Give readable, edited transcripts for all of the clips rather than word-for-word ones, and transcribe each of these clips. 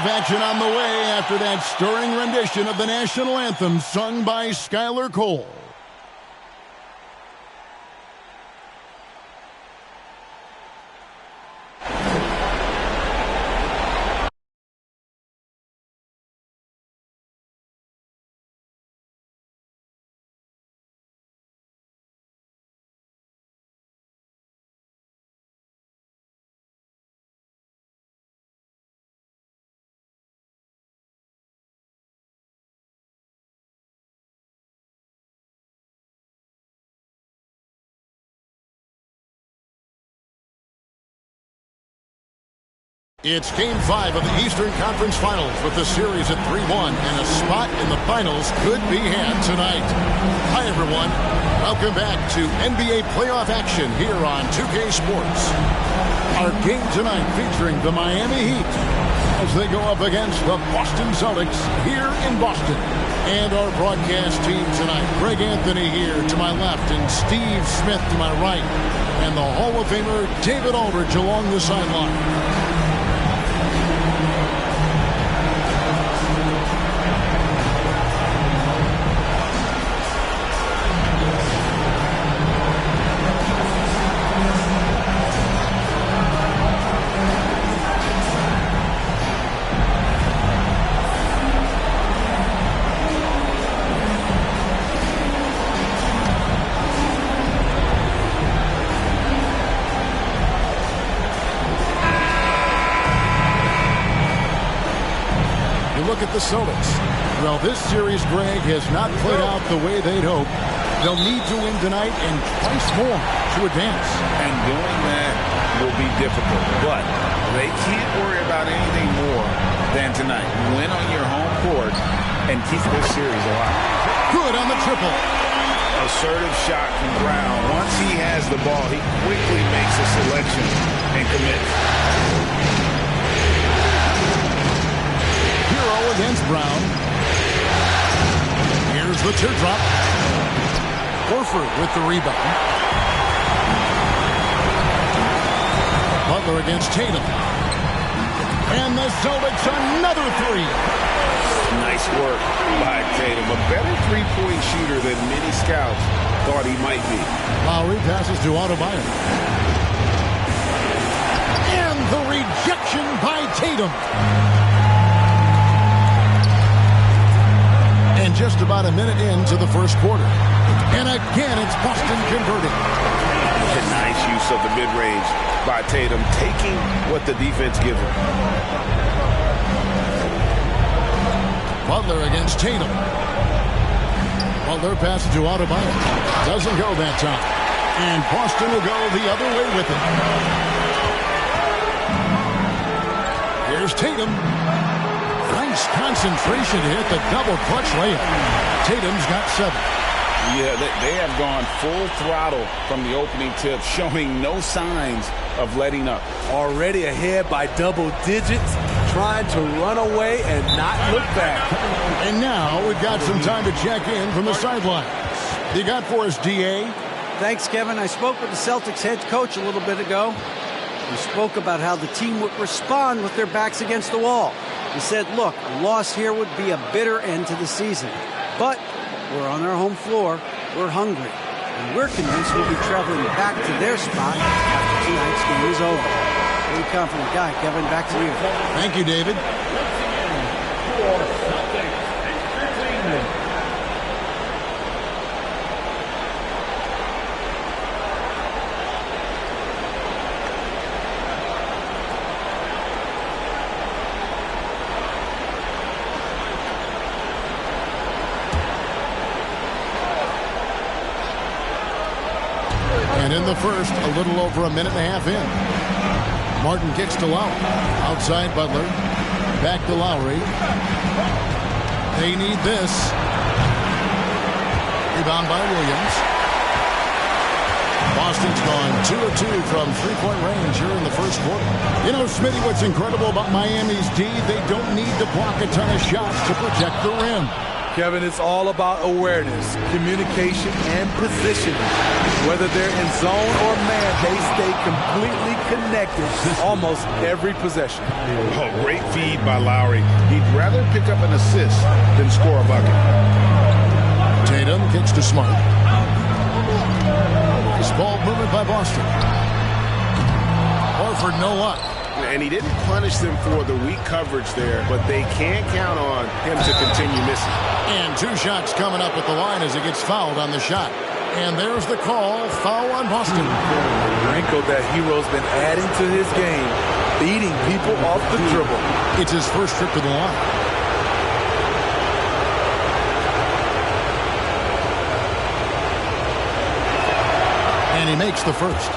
Playoff action on the way after that stirring rendition of the national anthem sung by Skylar Cole. It's Game 5 of the Eastern Conference Finals with the series at 3-1, and a spot in the finals could be had tonight. Hi, everyone. Welcome back to NBA playoff action here on 2K Sports. Our game tonight featuring the Miami Heat as they go up against the Boston Celtics here in Boston. And our broadcast team tonight, Greg Anthony here to my left and Steve Smith to my right. And the Hall of Famer David Aldridge along the sideline. Look at the Celtics. Well, this series, Greg, has not played out the way they'd hoped. They'll need to win tonight and twice more to advance. And doing that will be difficult, but they can't worry about anything more than tonight. Win on your home court and keep this series alive. Good on the triple. Assertive shot from Brown. Once he has the ball, he quickly makes a selection and commits. Against Brown. Here's the teardrop. Horford with the rebound. Butler against Tatum. And the Celtics another three. Nice work by Tatum. A better three-point shooter than many scouts thought he might be. Lowry passes to Adebayo. And the rejection by Tatum. And just about a minute into the first quarter. And again, it's Boston converting. A nice use of the mid-range by Tatum, taking what the defense gives him. Butler against Tatum. Butler passes to Adebayo. Doesn't go that time. And Boston will go the other way with it. Here's Tatum. Nice concentration to hit the double clutch layup. Tatum's got 7. Yeah, they have gone full throttle from the opening tip, showing no signs of letting up. Already ahead by double digits, trying to run away and not look back. And now we've got some time to check in from the sidelines. You got for us, D.A.? Thanks, Kevin. I spoke with the Celtics head coach a little bit ago. We spoke about how the team would respond with their backs against the wall. He said, look, a loss here would be a bitter end to the season. But we're on our home floor. We're hungry. And we're convinced we'll be traveling back to their spot after tonight's game is over. Very confident guy. Kevin, back to you. Thank you, David. And in the first, a little over a minute and a half in. Martin kicks to Lowry. Outside Butler. Back to Lowry. They need this. Rebound by Williams. Boston's gone 2 of 2 from three-point range here in the first quarter. You know, Smitty, what's incredible about Miami's D, they don't need to block a ton of shots to protect the rim. Kevin, it's all about awareness, communication, and positioning. Whether they're in zone or man, they stay completely connected almost every possession. Oh, great feed by Lowry. He'd rather pick up an assist than score a bucket. Tatum kicks to Smart. This ball movement by Boston. Horford no luck. And he didn't punish them for the weak coverage there, but they can't count on him to continue missing. And 2 shots coming up at the line as he gets fouled on the shot. And there's the call, foul on Boston. The wrinkle that Hero's been adding to his game, beating people off the dribble. It's his first trip to the line. And he makes the first.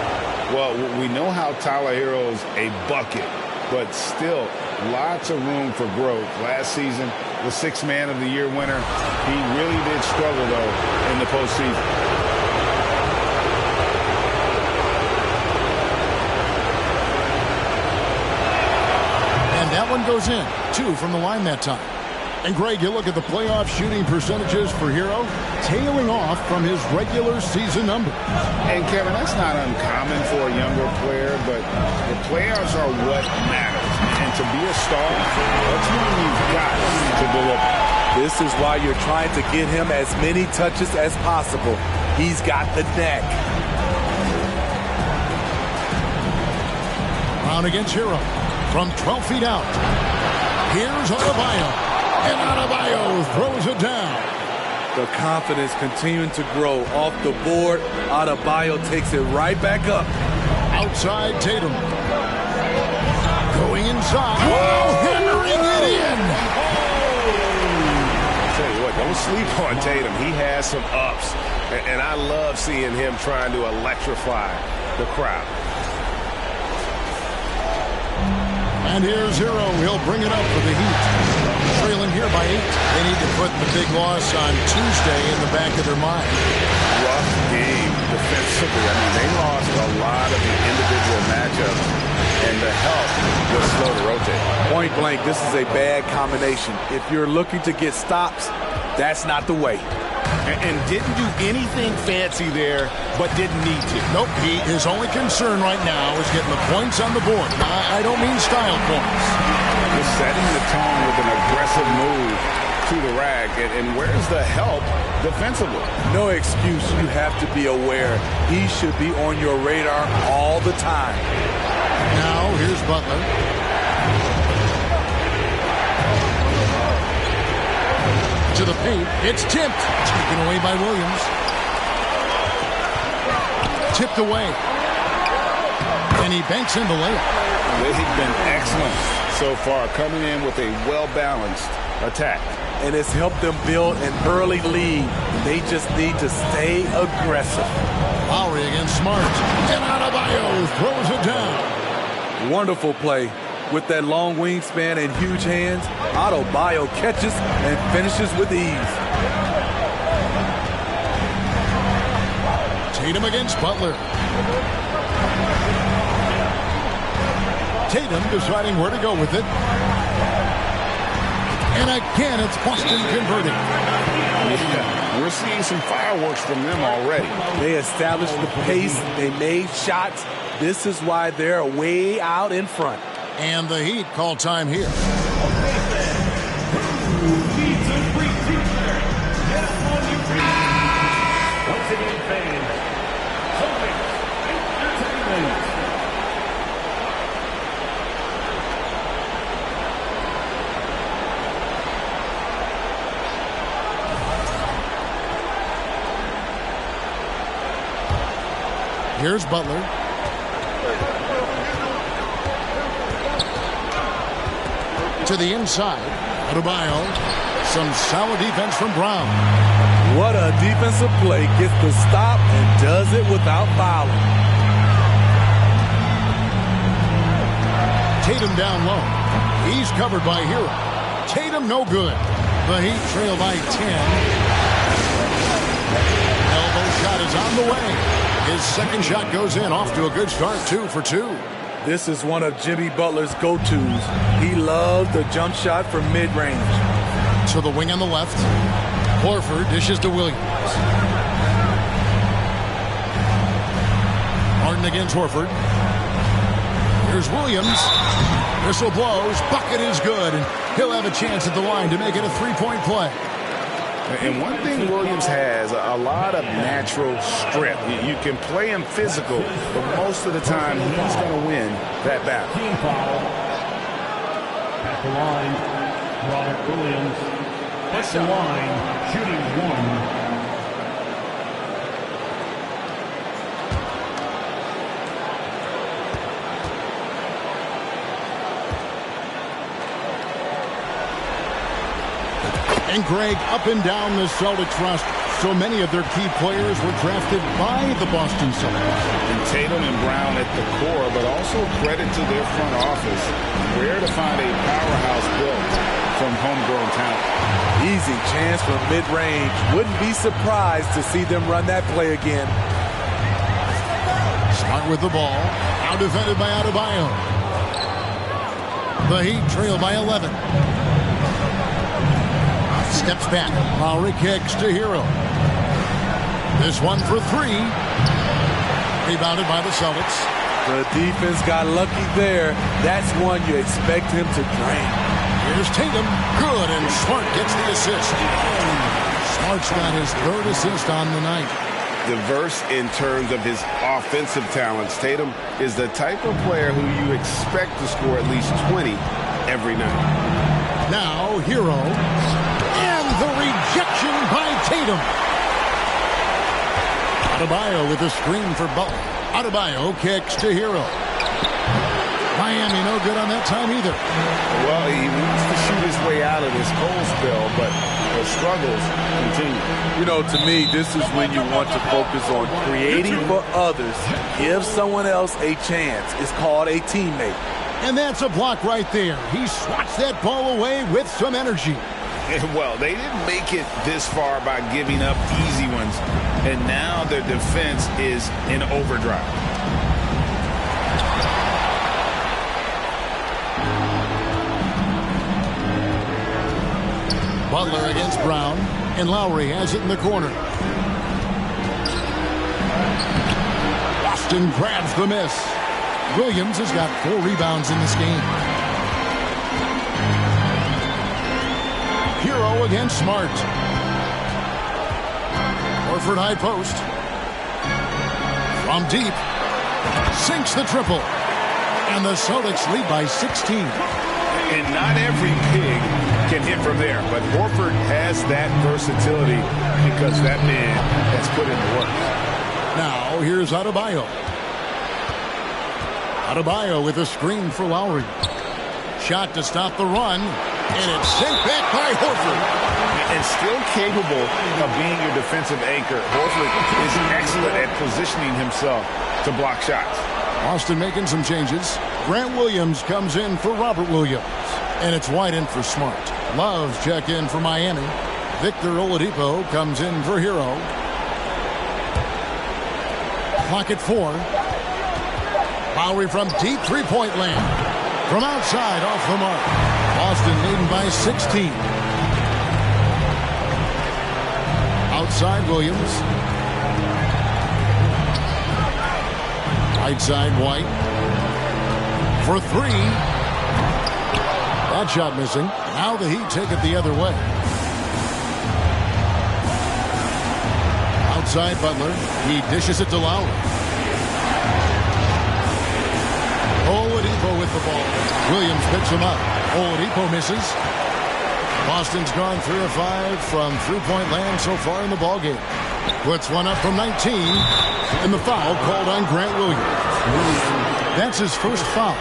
Well, we know how Tyler Hero's a bucket, but still lots of room for growth. Last season, the 6th Man of the Year winner. He really did struggle, though, in the postseason. And that one goes in. 2 from the line that time. And, Greg, you look at the playoff shooting percentages for Hero, tailing off from his regular season numbers. And, Kevin, that's not uncommon for a younger player, but the playoffs are what matters. And to be a star, that's when you've got to deliver. This is why you're trying to get him as many touches as possible. He's got the knack. Brown against Hero from 12 feet out. Here's Adebayo. And Adebayo throws it down. The confidence continuing to grow off the board. Adebayo takes it right back up. Outside Tatum. Going inside. Whoa, hammering it in. I'll tell you what, don't sleep on Tatum. He has some ups. And I love seeing him trying to electrify the crowd. And here's Hero. He'll bring it up for the Heat. Trailing here by 8. They need to put the big loss on Tuesday in the back of their mind. Rough game defensively. I mean, they lost a lot of the individual matchups, and the help was slow to rotate. Point blank, this is a bad combination. If you're looking to get stops, that's not the way. And didn't do anything fancy there, but didn't need to. Nope, his only concern right now is getting the points on the board. I don't mean style points. Just setting the tone with an aggressive move to the rack. And where's the help defensively? No excuse. You have to be aware. He should be on your radar all the time. Now, here's Butler. To the paint. It's tipped. Taken away by Williams. Tipped away. And he banks in the layup. They've been excellent so far, coming in with a well-balanced attack. And it's helped them build an early lead. They just need to stay aggressive. Lowry against Smart. And Adebayo throws it down. Wonderful play. With that long wingspan and huge hands, Adebayo catches and finishes with ease. Tatum against Butler. Tatum deciding where to go with it. And again, it's Boston converting. Yeah, we're seeing some fireworks from them already. They established the pace. They made shots. This is why they're way out in front. And the Heat call time here. Once again, fans, celtics entertainment. Here's Butler. To the inside. Adebayo. Some solid defense from Brown. What a defensive play. Gets the stop and does it without fouling. Tatum down low. He's covered by Hero. Tatum no good. The Heat trail by 10. Elbow shot is on the way. His second shot goes in. Off to a good start. 2 for 2. This is one of Jimmy Butler's go-tos. He loves the jump shot from mid-range. To the wing on the left. Horford dishes to Williams. Harden against Horford. Here's Williams. Whistle blows. Bucket is good. And he'll have a chance at the line to make it a three-point play. And one thing Williams has, a lot of natural strength. You can play him physical, but most of the time he's going to win that battle. Team foul. At the line, Robert Williams. At the line, shooting one. And Greg, up and down the Celtics roster, so many of their key players were drafted by the Boston Celtics. And Tatum and Brown at the core, but also credit to their front office. Rare to find a powerhouse built from homegrown talent. Easy chance from mid-range. Wouldn't be surprised to see them run that play again. Smart with the ball. Now defended by Adebayo. The Heat trail by 11. Steps back. Lowry kicks to Hero. This one for three. Rebounded by the Celtics. The defense got lucky there. That's one you expect him to drain. Here's Tatum. Good, and Smart gets the assist. Smart's got his third assist on the night. Diverse in terms of his offensive talents. Tatum is the type of player who you expect to score at least 20 every night. Now, Hero. The rejection by Tatum. Adebayo with a screen for Butler. Adebayo kicks to Hero. Miami no good on that time either. Well, he needs to shoot his way out of this cold spell, but the struggles continue. You know, to me, this is when you want to focus on creating for others. Give someone else a chance. It's called a teammate. And that's a block right there. He swats that ball away with some energy. Well, they didn't make it this far by giving up easy ones, and now their defense is in overdrive. Butler against Brown, and Lowry has it in the corner. Boston grabs the miss. Williams has got 4 rebounds in this game. Hero against Smart. Horford high post. From deep. Sinks the triple. And the Celtics lead by 16. And not every pig can hit from there, but Horford has that versatility because that man has put in the work. Now here's Adebayo. Adebayo with a screen for Lowry. Shot to stop the run. And it's sent back by Horford. And still capable of being your defensive anchor. Horford is excellent at positioning himself to block shots. Boston making some changes. Grant Williams comes in for Robert Williams. And it's White in for Smart. Love's check in for Miami. Victor Oladipo comes in for Hero. Clock at 4. Lowry from deep three-point land. From outside, off the mark. Boston leading by 16. Outside, Williams. Right side, White. For 3. That shot missing. Now the Heat take it the other way. Outside, Butler. He dishes it to Lowry. Oladipo with the ball. Williams picks him up. Oladipo misses. Boston's gone 3 of 5 from three-point land so far in the ballgame. Puts one up from 19. And the foul called on Grant Williams. That's his first foul.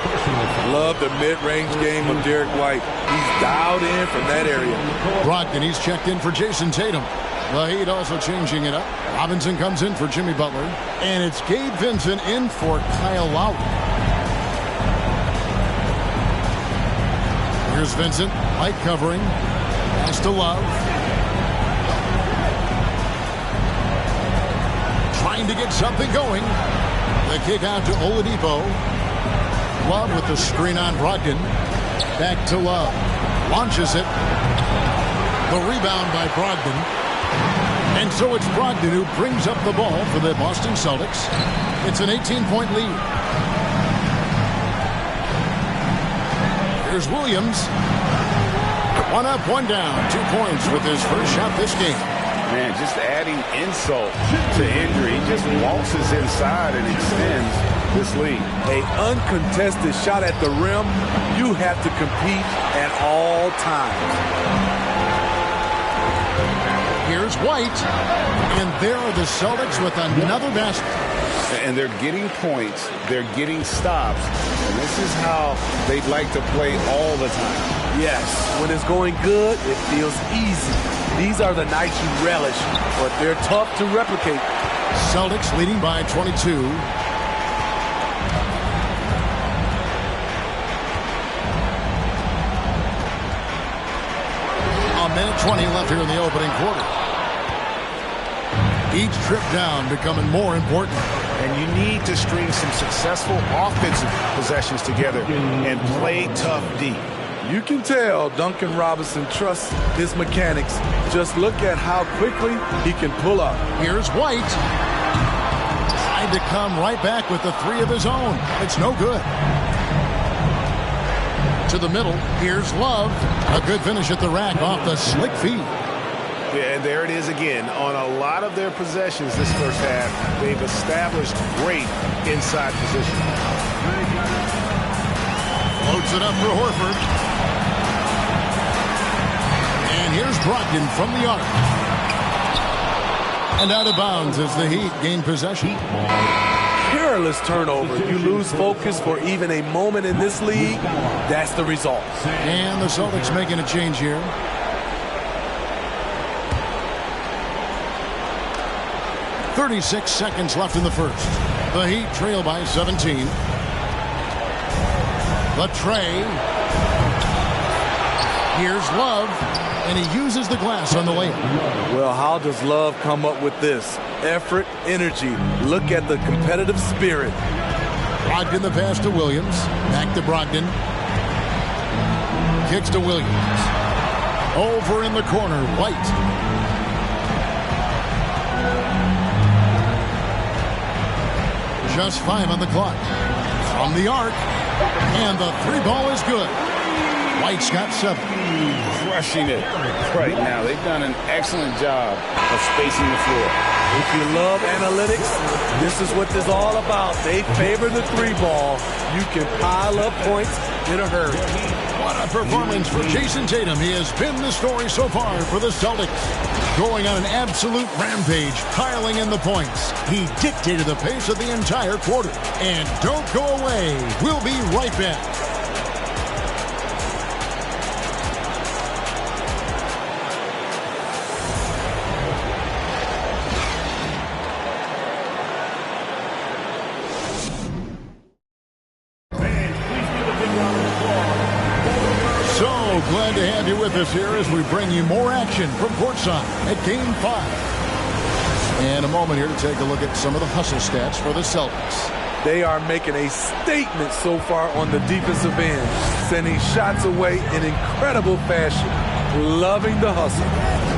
Love the mid-range game of Derek White. He's dialed in from that area. Brogdon, he's checked in for Jason Tatum. The Heat also changing it up. Robinson comes in for Jimmy Butler. And it's Gabe Vincent in for Kyle Lowry. Here's Vincent, light covering. Pass to Love. Trying to get something going. The kick out to Oladipo. Love with the screen on Brogdon. Back to Love. Launches it. The rebound by Brogdon. And so it's Brogdon who brings up the ball for the Boston Celtics. It's an 18-point lead. Here's Williams. One up, one down. 2 points with his first shot this game. Man, just adding insult to injury. He just waltzes inside and extends this lead. An uncontested shot at the rim, you have to compete at all times. Here's White. And there are the Celtics with another basket. And they're getting points. They're getting stops. And this is how they'd like to play all the time. Yes, when it's going good, it feels easy. These are the nights you relish, but they're tough to replicate. Celtics leading by 22. A minute 20 left here in the opening quarter. Each trip down becoming more important. And you need to string some successful offensive possessions together and play tough D. You can tell Duncan Robinson trusts his mechanics. Just look at how quickly he can pull up. Here's White. Tried to come right back with the 3 of his own. It's no good. To the middle. Here's Love. A good finish at the rack off the slick feed. Yeah, and there it is again. On a lot of their possessions this first half, they've established great inside position. Loads it up for Horford. And here's Brogdon from the arc. And out of bounds as the Heat gain possession. Careless turnover. You lose focus for even a moment in this league. That's the result. And the Celtics making a change here. 36 seconds left in the first. The Heat trail by 17. The tray. Here's Love, and he uses the glass on the layup. Well, how does Love come up with this? Effort, energy. Look at the competitive spirit. Brogdon the pass to Williams. Back to Brogdon. Kicks to Williams. Over in the corner, White. Just 5 on the clock. From the arc. And the 3 ball is good. White's got 7. Crushing it right now. They've done an excellent job of spacing the floor. If you love analytics, this is what this is all about. They favor the 3 ball. You can pile up points in a hurry. What a performance for Jason Tatum. He has been the story so far for the Celtics. Going on an absolute rampage, piling in the points. He dictated the pace of the entire quarter. And don't go away. We'll be right back. Glad to have you with us here as we bring you more action from courtside at Game 5. And a moment here to take a look at some of the hustle stats for the Celtics. They are making a statement so far on the defensive end, sending shots away in incredible fashion. Loving the hustle.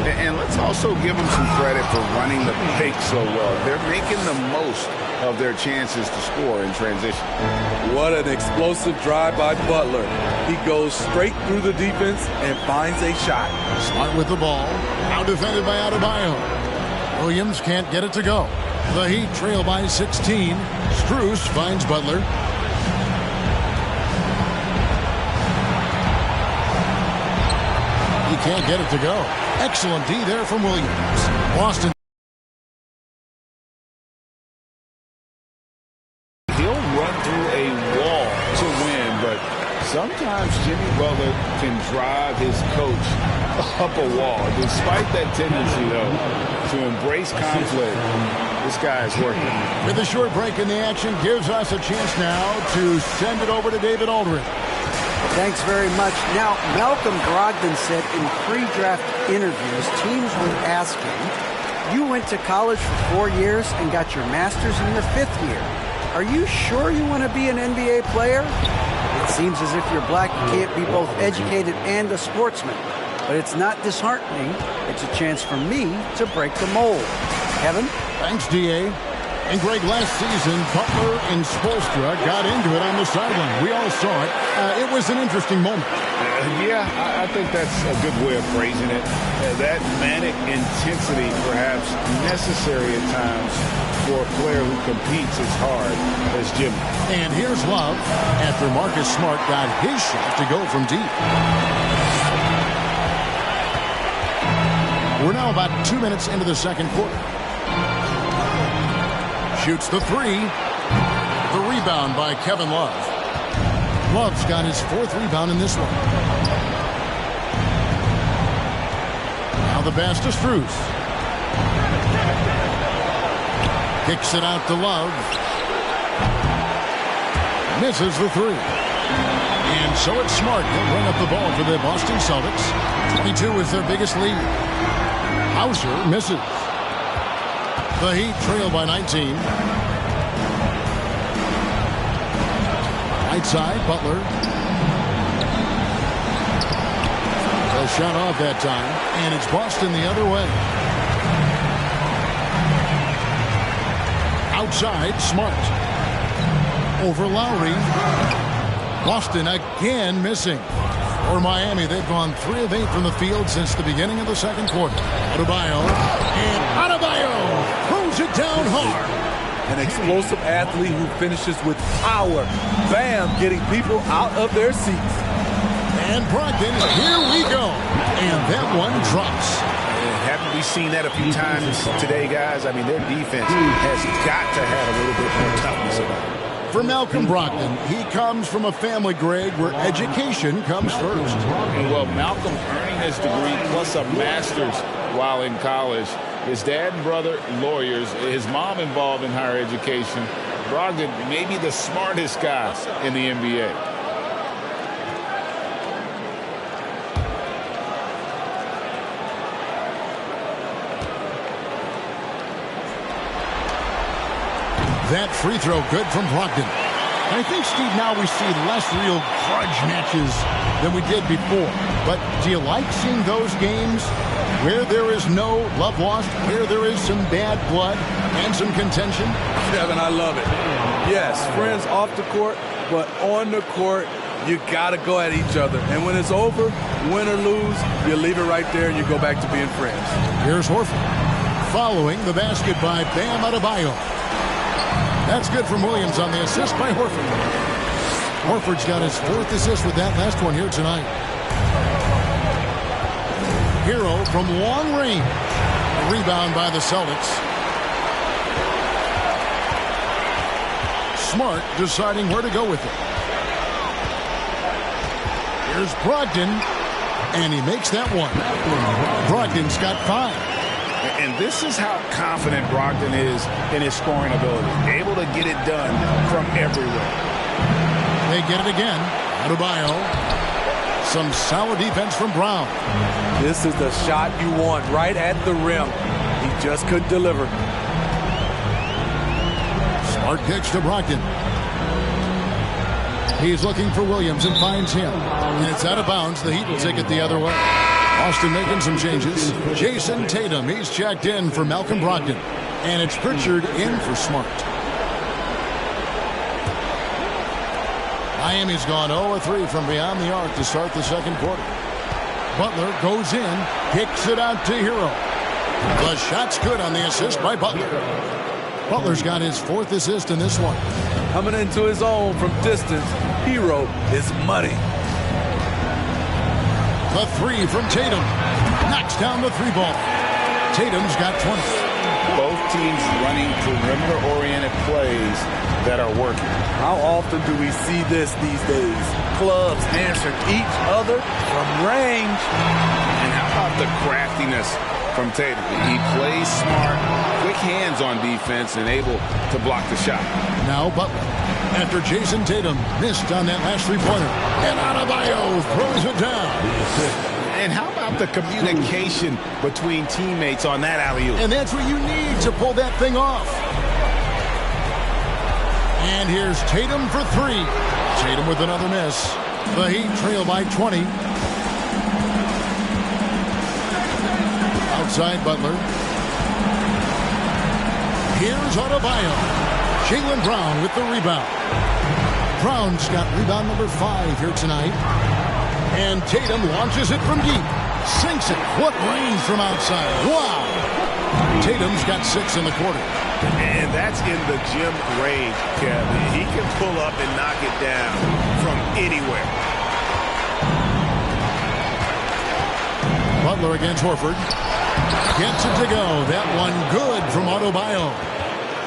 And let's also give them some credit for running the pick so well. They're making the most of their chances to score in transition. What an explosive drive by Butler. He goes straight through the defense and finds a shot. Smart with the ball. Now defended by Adebayo. Williams can't get it to go. The Heat trail by 16. Strus finds Butler. He can't get it to go. Excellent D there from Williams. Boston. He'll run through a wall to win, but sometimes Jimmy Butler can drive his coach up a wall. Despite that tendency, though, to embrace conflict, this guy is working. With a short break in the action, gives us a chance now to send it over to David Aldridge. Thanks very much. Now, Malcolm Brogdon said in pre-draft interviews, teams would ask him, you went to college for 4 years and got your master's in your 5th year. Are you sure you want to be an NBA player? It seems as if you're black, you can't be both educated and a sportsman. But it's not disheartening. It's a chance for me to break the mold. Kevin? Thanks, D.A. And Greg, last season, Butler and Spoelstra got into it on the sideline. We all saw it. It was an interesting moment. Yeah, I think that's a good way of phrasing it. That manic intensity, perhaps necessary at times for a player who competes as hard as Jimmy. And here's Love after Marcus Smart got his shot to go from deep. We're now about 2 minutes into the second quarter. Shoots the three. The rebound by Kevin Love. Love's got his 4th rebound in this one. Now the pass to Strus. Kicks it out to Love. Misses the three. And so it's Smart. He'll bring up the ball for the Boston Celtics. 22 is their biggest lead. Hauser misses. The Heat trail by 19. Right side, Butler. A shot off that time, and it's Boston the other way. Outside, Smart. Over Lowry. Boston again missing. For Miami, they've gone 3 of 8 from the field since the beginning of the second quarter. Adebayo, and Adebayo throws it down hard. An explosive athlete who finishes with power. Bam, getting people out of their seats. And Brogdon, here we go. And that one drops. Haven't we seen that a few times today, guys? I mean, their defense has got to have a little bit more toughness about it. For Malcolm Brogdon, he comes from a family, Greg, where education comes first. Well, Malcolm earning his degree plus a master's while in college. His dad and brother, lawyers. His mom involved in higher education. Brogdon, maybe the smartest guy in the NBA. That free throw good from Brogdon. I think, Steve, now we see less real grudge matches than we did before. But do you like seeing those games where there is no love lost, where there is some bad blood and some contention? Kevin, I love it. Yes, friends off the court, but on the court, you got to go at each other. And when it's over, win or lose, you leave it right there and you go back to being friends. Here's Horford. Following the basket by Bam Adebayo. That's good from Williams on the assist by Horford. Horford's got his 4th assist with that last one here tonight. Hero from long range. A rebound by the Celtics. Smart deciding where to go with it. Here's Brogdon, and he makes that one. Brogdon's got 5. And this is how confident Brogdon is in his scoring ability. Able to get it done from everywhere. They get it again. Adebayo. Some solid defense from Brown. This is the shot you want right at the rim. He just couldn't deliver. Smart kicks to Brogdon. He's looking for Williams and finds him. And it's out of bounds. The Heat will take it the other way. Austin making some changes. Jason Tatum, he's checked in for Malcolm Brogdon. And it's Pritchard in for Smart. Miami's gone 0-3 from beyond the arc to start the second quarter. Butler goes in, kicks it out to Hero. The shot's good on the assist by Butler. Butler's got his 4th assist in this one. Coming into his own from distance, Hero is money. The 3 from Tatum. Knocks down the 3 ball. Tatum's got 20. Both teams running perimeter-oriented plays that are working. How often do we see this these days? Clubs answering each other from range. And how about the craftiness from Tatum? He plays smart, quick hands on defense, and able to block the shot. Now Butler. After Jason Tatum missed on that last 3-pointer. And Adebayo throws it down. And how about the communication between teammates on that alley-oop? And that's what you need to pull that thing off. And here's Tatum for 3. Tatum with another miss. The Heat trail by 20. Outside Butler. Here's Adebayo. Jaylen Brown with the rebound. Brown's got rebound number 5 here tonight. And Tatum launches it from deep. Sinks it. What range from outside. Wow. Tatum's got 6 in the quarter. And that's in the gym range, Kevin. He can pull up and knock it down from anywhere. Butler against Horford. Gets it to go. That one good from Adebayo.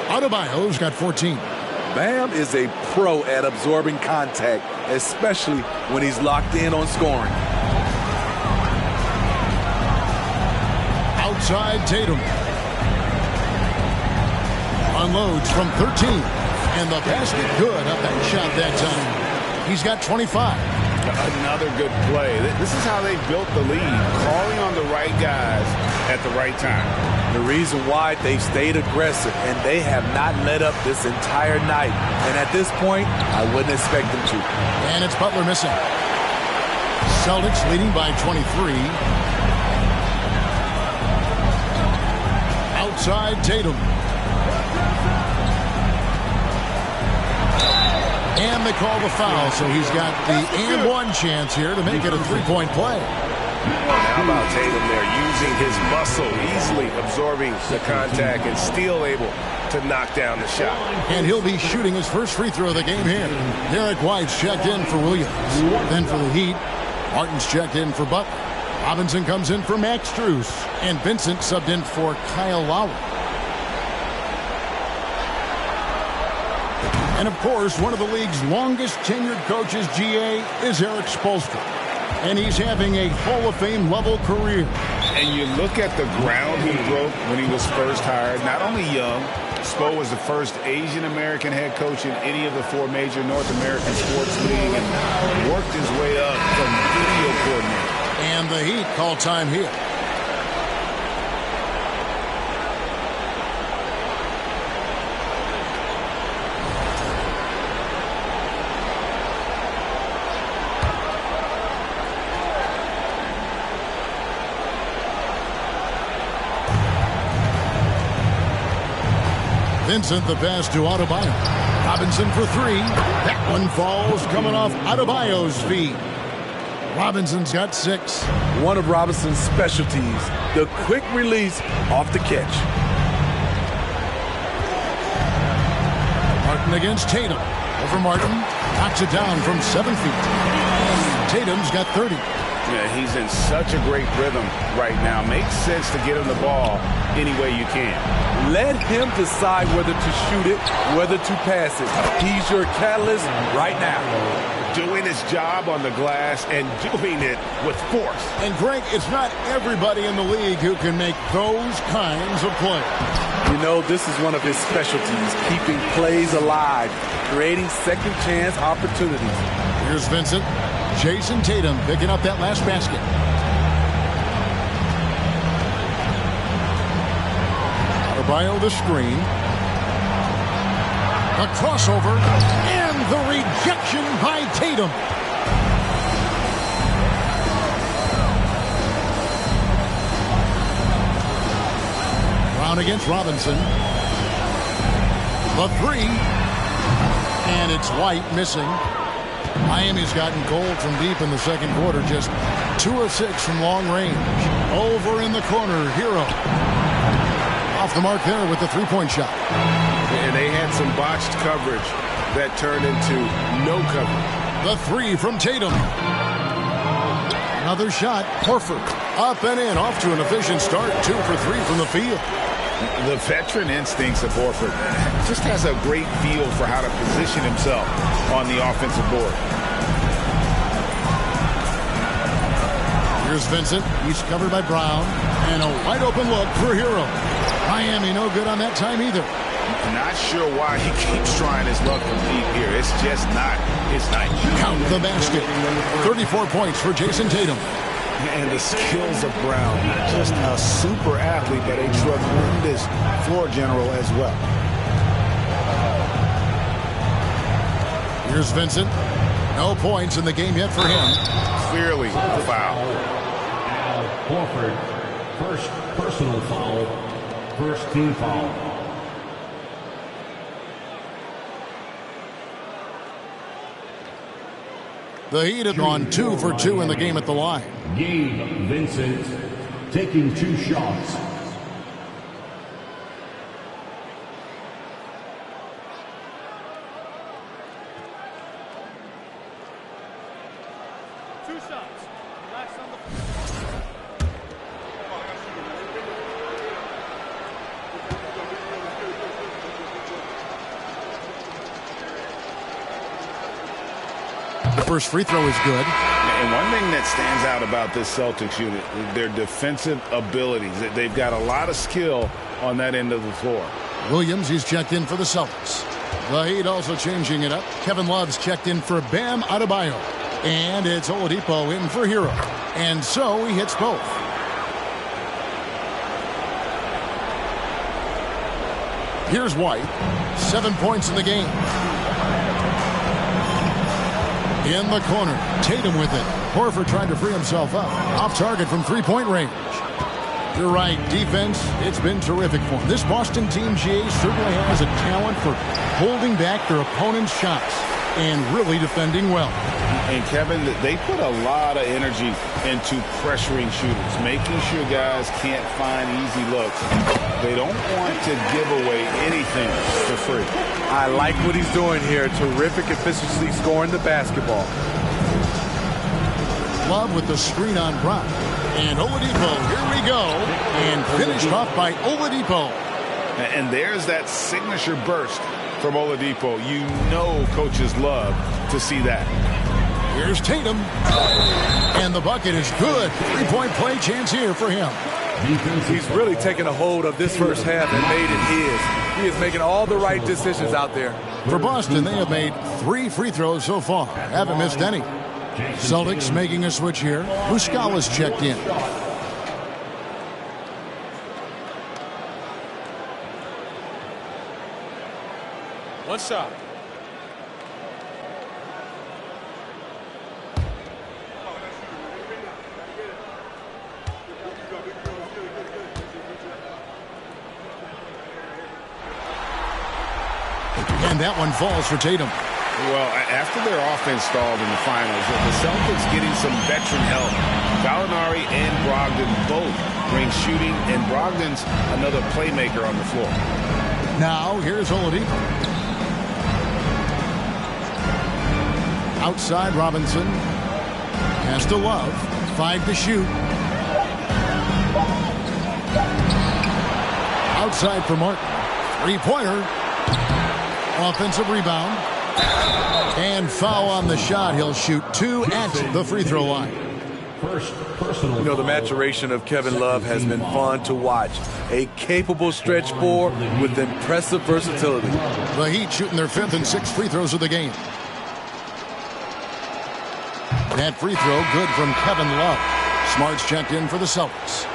Adebayo's got 14. Bam is a pro at absorbing contact, especially when he's locked in on scoring. Outside Tatum. Unloads from 13. And the basket good. A bank shot that time. He's got 25. Another good play. This is how they built the lead, calling on the right guys at the right time. The reason why they've stayed aggressive, and they have not let up this entire night. And at this point, I wouldn't expect them to. And it's Butler missing. Celtics leading by 23. Outside Tatum. And they call the foul, so he's got the and one chance here to make it a three-point play. How about Tatum there using his muscle, easily absorbing the contact and still able to knock down the shot. And he'll be shooting his first free throw of the game here. Derek White's checked in for Williams. Then for the Heat, Martin's checked in for Butler. Robinson comes in for Max Strus. And Vincent subbed in for Kyle Lowry. And, of course, one of the league's longest-tenured coaches, GA, is Eric Spoelstra. And he's having a Hall of Fame-level career. And you look at the ground he broke when he was first hired. Not only young, Spo was the first Asian-American head coach in any of the 4 major North American sports leagues and worked his way up from video coordinator. And the Heat call time here. Vincent the pass to Adebayo. Robinson for 3. That one falls coming off Adebayo's feet. Robinson's got 6. One of Robinson's specialties, the quick release off the catch. Martin against Tatum. Over Martin. Knocks it down from 7 feet. And Tatum's got 30. Yeah, he's in such a great rhythm right now. Makes sense to get him the ball any way you can. Let him decide whether to shoot it, whether to pass it. He's your catalyst right now. Doing his job on the glass and doing it with force. And Greg, it's not everybody in the league who can make those kinds of plays. You know, this is one of his specialties, keeping plays alive, creating second chance opportunities. Here's Vincent. Jason Tatum picking up that last basket. Adebayo the screen. A crossover. And the rejection by Tatum. Brown against Robinson. The 3. And it's White missing. Miami's gotten cold from deep in the second quarter. Just 2 of 6 from long range. Over in the corner, Hero. Off the mark there with the three-point shot. And they had some botched coverage that turned into no coverage. The 3 from Tatum. Another shot. Horford up and in. Off to an efficient start. 2 for 3 from the field. The veteran instincts of Horford just has a great feel for how to position himself on the offensive board. Here's Vincent. He's covered by Brown. And a wide open look for Hero. Miami no good on that time either. Not sure why he keeps trying his luck from deep here. It's just not his night. Count the basket. 34 points for Jason Tatum. And the skills of Brown. Not just a super athlete, but a tremendous floor general as well. Here's Vincent. No points in the game yet for him. Clearly a foul. Horford, first personal foul, first team foul. The Heat have gone 2 for 2 in the game at the line. Gabe Vincent taking 2 shots. The first free throw is good. And one thing that stands out about this Celtics unit, their defensive abilities. They've got a lot of skill on that end of the floor. Williams, he's checked in for the Celtics. The Heat also changing it up. Kevin Love's checked in for Bam Adebayo. And it's Oladipo in for Hero. And so he hits both. Here's White. 7 points in the game. In the corner, Tatum with it. Horford trying to free himself up. Off target from three-point range. You're right, defense, it's been terrific for him. This Boston team, GA, certainly has a talent for holding back their opponent's shots and really defending well. And Kevin, they put a lot of energy into pressuring shooters, making sure guys can't find easy looks. They don't want to give away anything for free. I like what he's doing here. Terrific efficiency scoring the basketball. Love with the screen on Brown. And Oladipo, here we go. And finished off by Oladipo. And there's that signature burst from Oladipo. You know coaches love to see that. Here's Tatum. And the bucket is good. Three-point play chance here for him. He's really taken a hold of this first half and made it his. He is making all the right decisions out there. For Boston, they have made 3 free throws so far. Haven't missed any. Celtics making a switch here. Muscala's checked in. One shot. And that one falls for Tatum. Well, after their offense stalled in the finals, the Celtics getting some veteran help. Gallinari and Brogdon both bring shooting, and Brogdon's another playmaker on the floor. Now, here's Oladipo. Outside Robinson. Pass to Love. 5 to shoot. Outside for Martin. Three-pointer. Offensive rebound. And foul on the shot. He'll shoot 2 at the free throw line. You know, the maturation of Kevin Love has been fun to watch. A capable stretch 4 with impressive versatility. The Heat shooting their 5th and 6th free throws of the game. That free throw good from Kevin Love. Smart's checked in for the Celtics.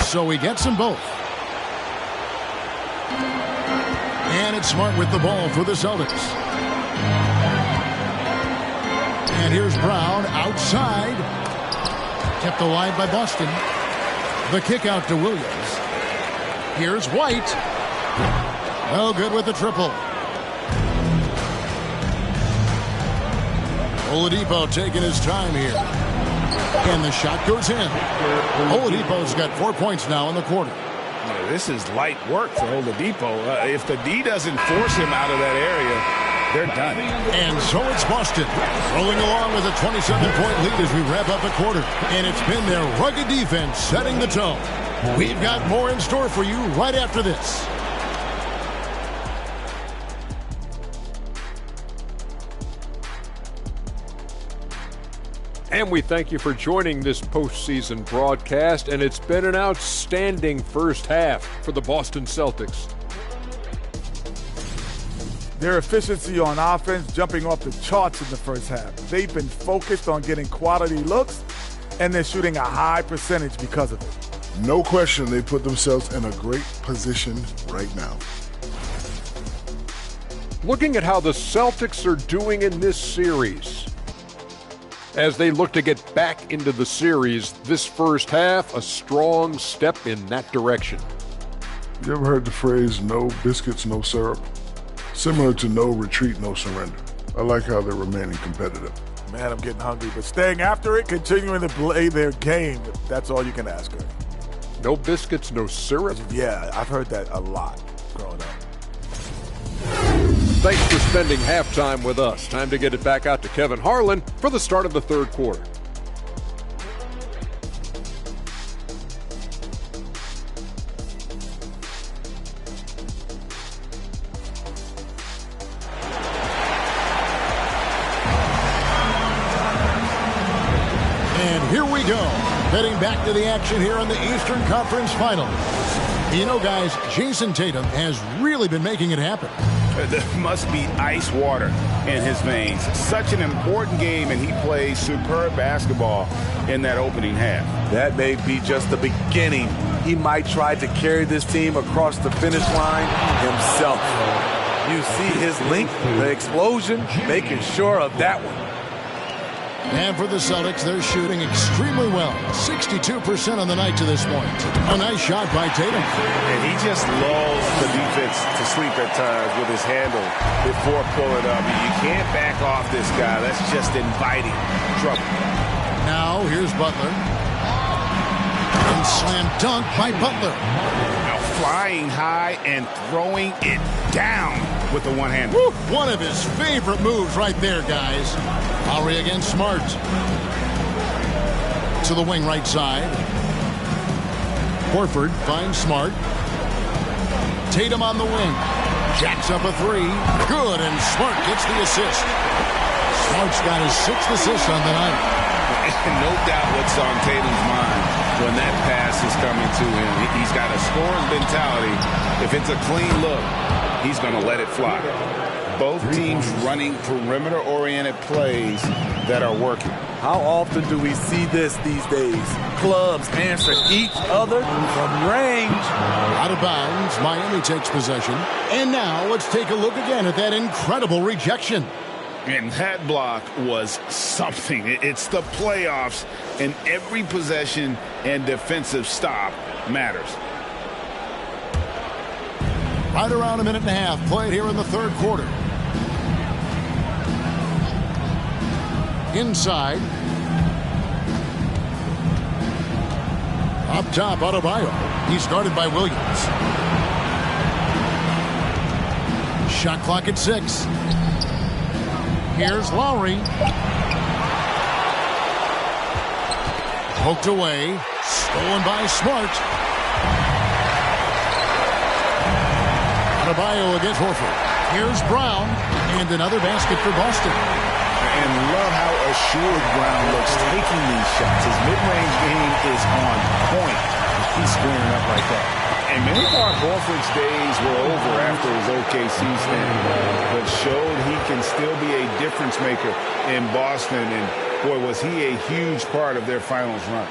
So he gets them both. And it's Smart with the ball for the Celtics. And here's Brown outside. Kept alive by Boston. The kick out to Williams. Here's White. Oh, good with the triple. Oladipo taking his time here. And the shot goes in. Oladipo's got 4 points now in the quarter. This is light work for Oladipo. If the D doesn't force him out of that area, they're done. And so it's Boston rolling along with a 27-point lead as we wrap up the quarter. And it's been their rugged defense setting the tone. We've got more in store for you right after this. And we thank you for joining this postseason broadcast, and it's been an outstanding first half for the Boston Celtics. Their efficiency on offense jumping off the charts in the first half. They've been focused on getting quality looks, and they're shooting a high percentage because of it. No question they put themselves in a great position right now. Looking at how the Celtics are doing in this series. As they look to get back into the series, this first half, a strong step in that direction. You ever heard the phrase, no biscuits, no syrup? Similar to no retreat, no surrender. I like how they're remaining competitive. Man, I'm getting hungry, but staying after it, continuing to play their game, that's all you can ask her. No biscuits, no syrup? Yeah, I've heard that a lot growing up. Thanks for spending halftime with us. Time to get it back out to Kevin Harlan for the start of the third quarter. And here we go. Heading back to the action here in the Eastern Conference Finals. You know, guys, Jason Tatum has really been making it happen. There must be ice water in his veins. Such an important game, and he plays superb basketball in that opening half. That may be just the beginning. He might try to carry this team across the finish line himself. You see his length, the explosion, making sure of that one. And for the Celtics, they're shooting extremely well. 62% on the night to this point. A nice shot by Tatum. And he just lulls the defense to sleep at times with his handle before pulling up. You can't back off this guy. That's just inviting trouble. Now, here's Butler. And slam dunk by Butler. Now flying high and throwing it down with the one-hand. One of his favorite moves right there, guys. Lowry against Smart. To the wing right side. Horford finds Smart. Tatum on the wing. Jacks up a three. Good, and Smart gets the assist. Smart's got his 6th assist on the night. No doubt what's on Tatum's mind when that pass is coming to him. He's got a scoring mentality. If it's a clean look, he's going to let it fly. Both teams running perimeter-oriented plays that are working. How often do we see this these days? Clubs answering each other from range. Out of bounds, Miami takes possession. And now let's take a look again at that incredible rejection. And that block was something. It's the playoffs, and every possession and defensive stop matters. Right around a minute and a half played here in the third quarter. Inside. Up top, Adebayo. He's guarded by Williams. Shot clock at 6. Here's Lowry. Poked away. Stolen by Smart. Adebayo against Horford. Here's Brown. And another basket for Boston. And love how assured Brown looks taking these shots. His mid-range game is on point. He's squaring up like that. And many thought Horford's days were over after his OKC stand, but showed he can still be a difference maker in Boston. And boy, was he a huge part of their finals run.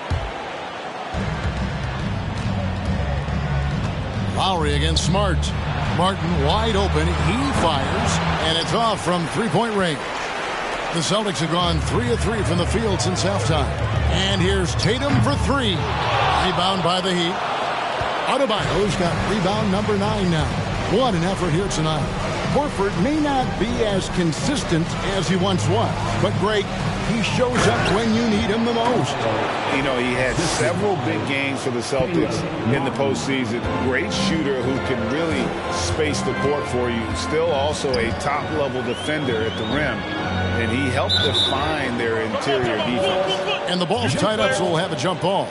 Lowry against Smart. Martin wide open. He fires, and it's off from three-point range. The Celtics have gone 3 of 3 from the field since halftime. And here's Tatum for 3. Rebound by the Heat. Adebayo's got rebound number 9 now. What an effort here tonight. Horford may not be as consistent as he once was, but Greg, he shows up when you need him the most. You know, he had several big games for the Celtics in the postseason. Great shooter who can really space the court for you. Still also a top-level defender at the rim. And he helped define their interior defense. And the ball's tied up, so we'll have a jump ball.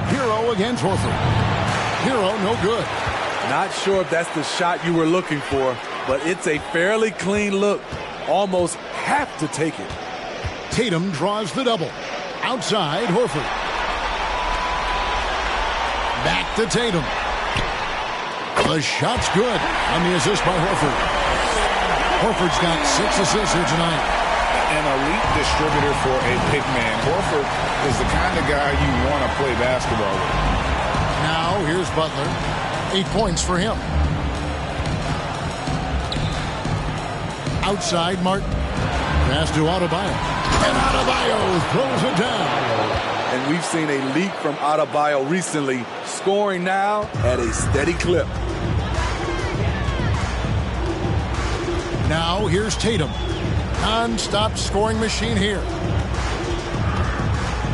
Hero against Horford. Hero, no good. Not sure if that's the shot you were looking for, but it's a fairly clean look. Almost have to take it. Tatum draws the double. Outside, Horford. Back to Tatum. The shot's good on the assist by Horford. Horford's got 6 assists here tonight. An elite distributor for a big man. Horford is the kind of guy you want to play basketball with. Now, here's Butler. 8 points for him. Outside, Martin. Pass to Adebayo. And Adebayo throws it down. And we've seen a leak from Adebayo recently, scoring now at a steady clip. Now, here's Tatum. Non-stop scoring machine here.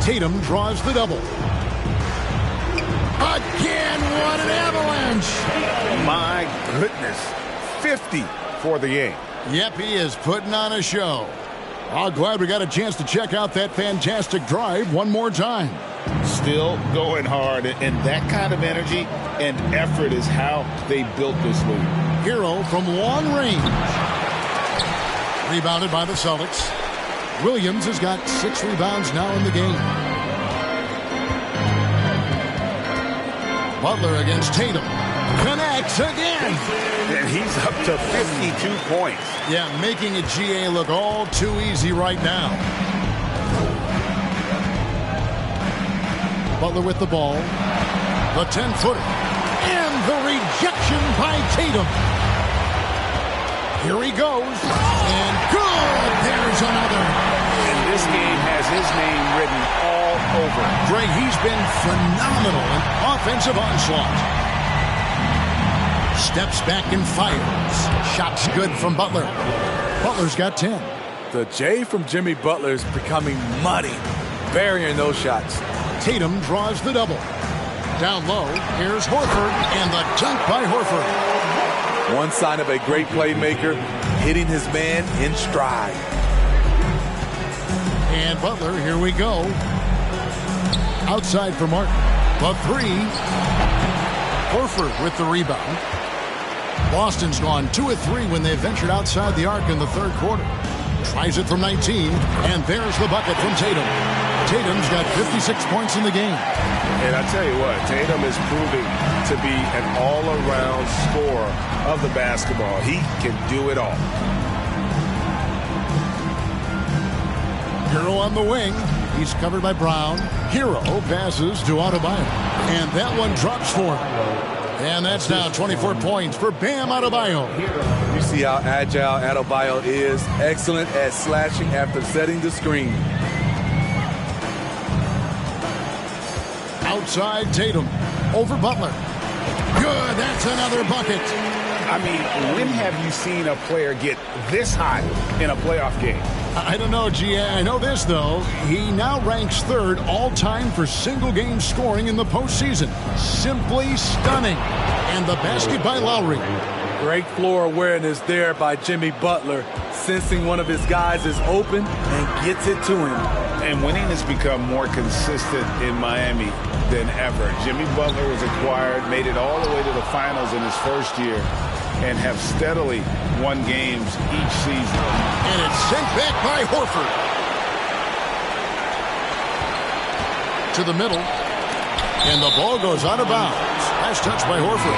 Tatum draws the double. Again, what an avalanche! My goodness. 50 for the game. Yep, he is putting on a show. Oh, glad we got a chance to check out that fantastic drive one more time. Still going hard, and that kind of energy and effort is how they built this league. Hero from long range. Rebounded by the Celtics. Williams has got 6 rebounds now in the game. Butler against Tatum. Connects again. And he's up to 52 points. Yeah, making a GA look all too easy right now. Butler with the ball. The 10-footer. And the rejection by Tatum. Here he goes. And good. There's another. And this game has his name written all over. Greg, he's been phenomenal in offensive onslaught. Steps back and fires. Shots good from Butler. Butler's got 10. The J from Jimmy Butler is becoming muddy, burying those shots. Tatum draws the double. Down low, here's Horford, and the dunk by Horford. One sign of a great playmaker, hitting his man in stride. And Butler, here we go. Outside for Martin. The 3. Horford with the rebound. Boston's gone 2 of 3 when they ventured outside the arc in the third quarter. Tries it from 19, and there's the bucket from Tatum. Tatum's got 56 points in the game. And I tell you what, Tatum is proving to be an all-around scorer of the basketball. He can do it all. Hero on the wing. He's covered by Brown. Hero passes to Adebayo. And that one drops for him. And that's now 24 points for Bam Adebayo. You see how agile Adebayo is. Excellent at slashing after setting the screen. Outside Tatum. Over Butler. Good. That's another bucket. I mean, when have you seen a player get this hot in a playoff game? I don't know, G. I know this, though. He now ranks 3rd all-time for single-game scoring in the postseason. Simply stunning. And the basket by Lowry. Great floor awareness there by Jimmy Butler, sensing one of his guys is open and gets it to him. And winning has become more consistent in Miami than ever. Jimmy Butler was acquired, made it all the way to the finals in his first year, and have steadily won games each season. And it's sent back by Horford. To the middle. And the ball goes out of bounds. Last touch by Horford.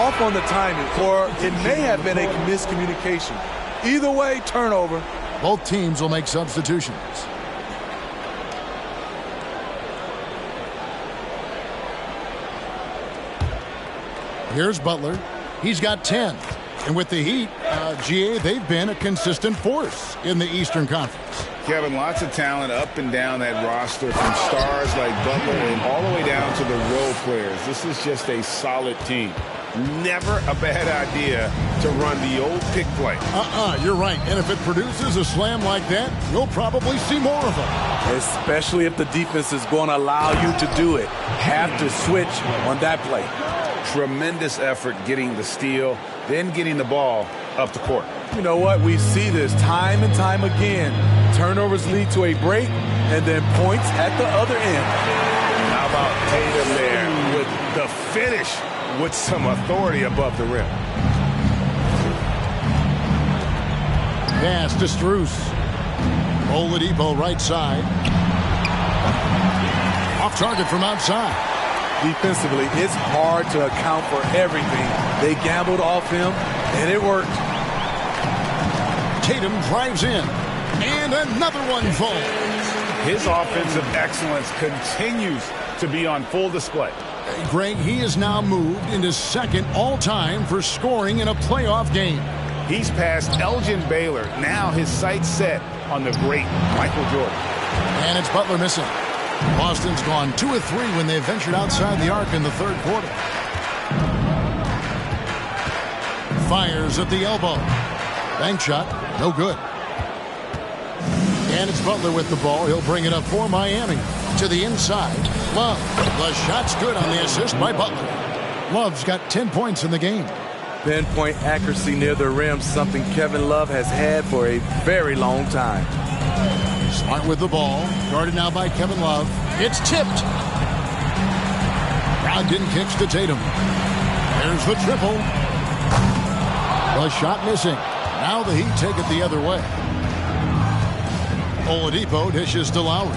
Off on the timing, or it may have been a miscommunication. Either way, turnover. Both teams will make substitutions. Here's Butler. He's got 10. And with the Heat, GA, they've been a consistent force in the Eastern Conference. Kevin, lots of talent up and down that roster, from stars like Butler and all the way down to the role players. This is just a solid team. Never a bad idea to run the old pick play. You're right. And if it produces a slam like that, we'll probably see more of them. Especially if the defense is going to allow you to do it. Have to switch on that play. Tremendous effort getting the steal, then getting the ball up the court. You know what? We see this time and time again. Turnovers lead to a break, and then points at the other end. How about Tatum there with the finish with some authority above the rim? Pass to Strus. Oladipo right side. Off target from outside. Defensively, it's hard to account for everything. They gambled off him, and it worked. Tatum drives in. And another one falls. His offensive excellence continues to be on full display. Greg, he is now moved into second all-time for scoring in a playoff game. He's passed Elgin Baylor. Now his sights set on the great Michael Jordan. And it's Butler missing. Boston's gone 2 of 3 when they ventured outside the arc in the third quarter. Fires at the elbow. Bank shot, no good. And it's Butler with the ball. He'll bring it up for Miami. To the inside. Love. The shot's good on the assist by Butler. Love's got 10 points in the game. Pinpoint accuracy near the rim, something Kevin Love has had for a very long time. Smart with the ball. Guarded now by Kevin Love. It's tipped. Brogdon kicks to Tatum. There's the triple. The shot missing. Now the Heat take it the other way. Oladipo dishes to Lowry.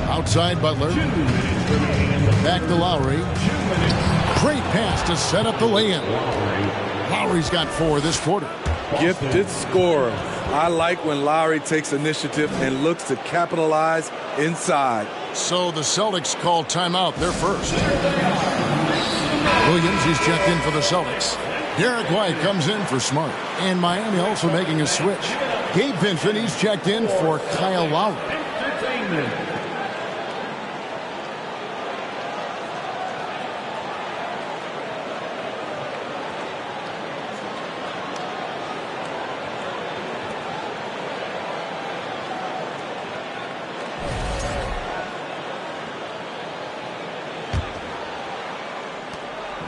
Outside Butler. Back to Lowry. Great pass to set up the lay-in. Lowry's got 4 this quarter. Gifted scorer. I like when Lowry takes initiative and looks to capitalize inside. So the Celtics call timeout. They're first. Williams is checked in for the Celtics. Derek White comes in for Smart. And Miami also making a switch. Gabe Vincent, he's checked in for Kyle Lowry.